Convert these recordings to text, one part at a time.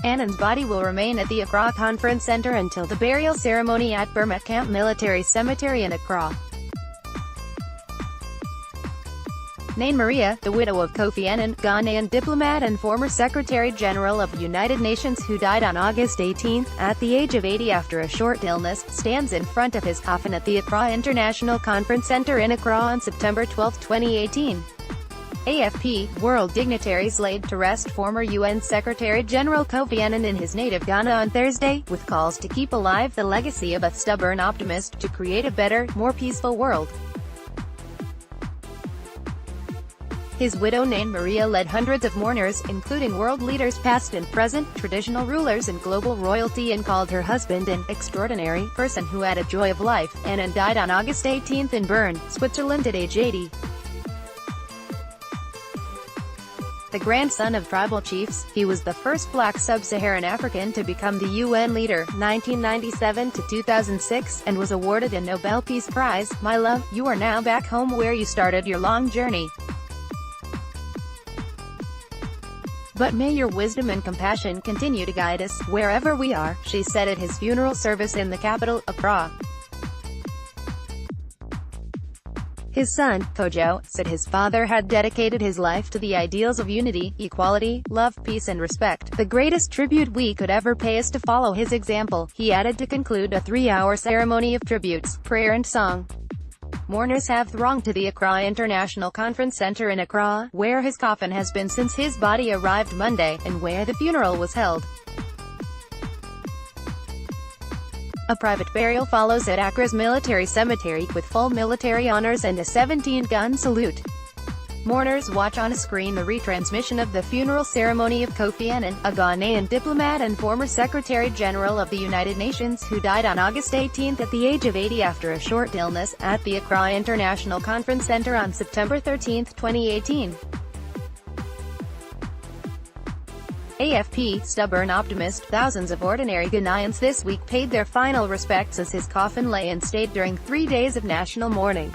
Annan's body will remain at the Accra Conference Centre until the burial ceremony at Burma Camp Military Cemetery in Accra. Nane Maria, the widow of Kofi Annan, Ghanaian diplomat and former Secretary-General of the United Nations who died on August 18, at the age of 80 after a short illness, stands in front of his coffin at the Accra International Conference Centre in Accra on September 12, 2018. AFP, world dignitaries laid to rest former UN Secretary-General Kofi Annan in his native Ghana on Thursday, with calls to keep alive the legacy of a stubborn optimist to create a better, more peaceful world. His widow Nane Maria led hundreds of mourners, including world leaders past and present, traditional rulers and global royalty, and called her husband an extraordinary person who had a joy of life. Annan died on August 18 in Bern, Switzerland at age 80. The grandson of tribal chiefs, he was the first black sub-Saharan African to become the UN leader, 1997 to 2006, and was awarded a Nobel Peace Prize. My love, you are now back home where you started your long journey. But may your wisdom and compassion continue to guide us, wherever we are, she said at his funeral service in the capital, Accra. His son, Kojo, said his father had dedicated his life to the ideals of unity, equality, love, peace and respect. The greatest tribute we could ever pay is to follow his example, he added to conclude a 3-hour ceremony of tributes, prayer and song. Mourners have thronged to the Accra International Conference Centre in Accra, where his coffin has been since his body arrived Monday, and where the funeral was held. A private burial follows at Accra's military cemetery, with full military honors and a 17-gun salute. Mourners watch on a screen the retransmission of the funeral ceremony of Kofi Annan, a Ghanaian diplomat and former Secretary-General of the United Nations who died on August 18 at the age of 80 after a short illness, at the Accra International Conference Centre on September 13, 2018. AFP, stubborn optimist, thousands of ordinary Ghanaians this week paid their final respects as his coffin lay in state during 3 days of national mourning.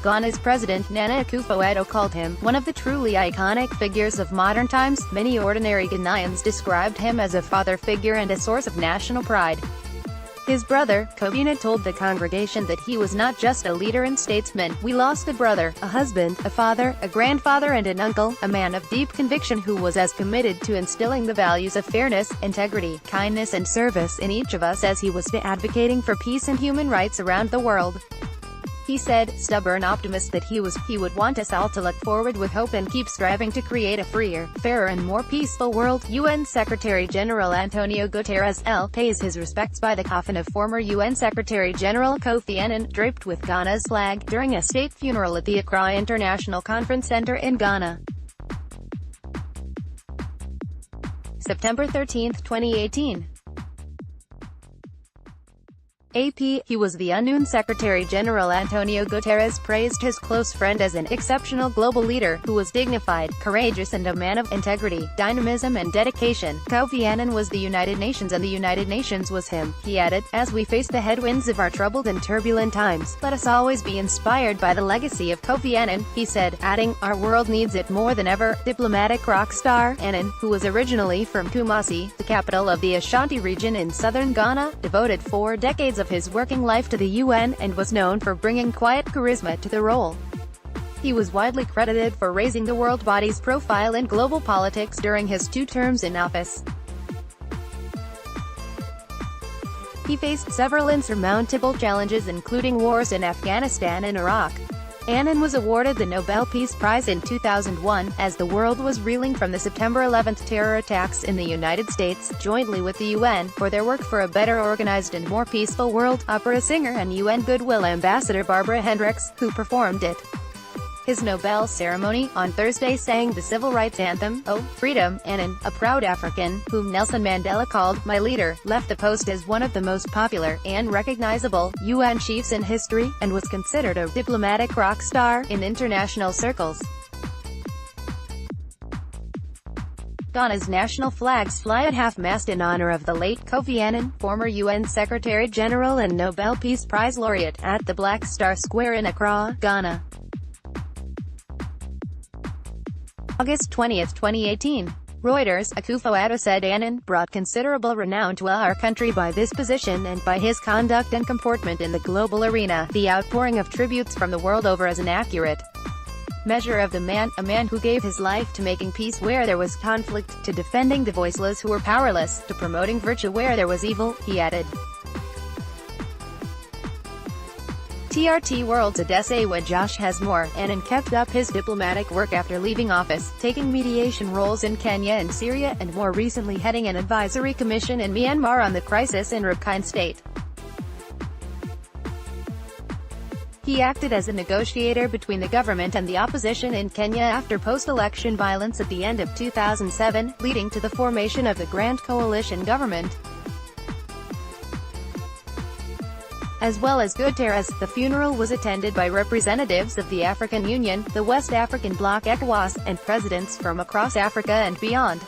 Ghana's President Nana Akufo-Addo called him one of the truly iconic figures of modern times. Many ordinary Ghanaians described him as a father figure and a source of national pride. His brother, Kofi Annan, told the congregation that he was not just a leader and statesman. We lost a brother, a husband, a father, a grandfather and an uncle, a man of deep conviction who was as committed to instilling the values of fairness, integrity, kindness and service in each of us as he was to advocating for peace and human rights around the world. He said, stubborn optimist that he would want us all to look forward with hope and keep striving to create a freer, fairer and more peaceful world. UN Secretary-General Antonio Guterres pays his respects by the coffin of former UN Secretary-General Kofi Annan, draped with Ghana's flag, during a state funeral at the Accra International Conference Centre in Ghana. September 13, 2018. AP, he was the unknown Secretary-General. Antonio Guterres praised his close friend as an exceptional global leader, who was dignified, courageous and a man of integrity, dynamism and dedication. Kofi Annan was the United Nations and the United Nations was him, he added. As we face the headwinds of our troubled and turbulent times, let us always be inspired by the legacy of Kofi Annan, he said, adding, our world needs it more than ever. Diplomatic rock star, Annan, who was originally from Kumasi, the capital of the Ashanti region in southern Ghana, devoted 4 decades of his working life to the UN, and was known for bringing quiet charisma to the role. He was widely credited for raising the world body's profile in global politics during his 2 terms in office. He faced several insurmountable challenges including wars in Afghanistan and Iraq. Annan was awarded the Nobel Peace Prize in 2001, as the world was reeling from the September 11 terror attacks in the United States, jointly with the UN, for their work for a better organized and more peaceful world. Opera singer and UN Goodwill Ambassador Barbara Hendricks, who performed it. His Nobel ceremony, on Thursday, sang the civil rights anthem, Oh, Freedom. Annan, a proud African, whom Nelson Mandela called my leader, left the post as one of the most popular and recognizable UN chiefs in history, and was considered a diplomatic rock star in international circles. Ghana's national flags fly at half-mast in honor of the late Kofi Annan, former UN Secretary-General and Nobel Peace Prize laureate, at the Black Star Square in Accra, Ghana. August 20, 2018. Reuters, Akufo-Addo said Annan brought considerable renown to our country by this position and by his conduct and comportment in the global arena. The outpouring of tributes from the world over as an accurate measure of the man, a man who gave his life to making peace where there was conflict, to defending the voiceless who were powerless, to promoting virtue where there was evil, he added. TRT World's Adesewa Josh has more. Annan kept up his diplomatic work after leaving office, taking mediation roles in Kenya and Syria, and more recently heading an advisory commission in Myanmar on the crisis in Rakhine State. He acted as a negotiator between the government and the opposition in Kenya after post-election violence at the end of 2007, leading to the formation of the Grand Coalition government. As well as Guterres, the funeral was attended by representatives of the African Union, the West African Bloc ECOWAS, and presidents from across Africa and beyond.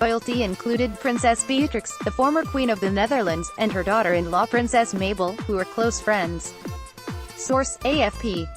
Royalty included Princess Beatrix, the former Queen of the Netherlands, and her daughter-in-law Princess Mabel, who were close friends. Source: AFP.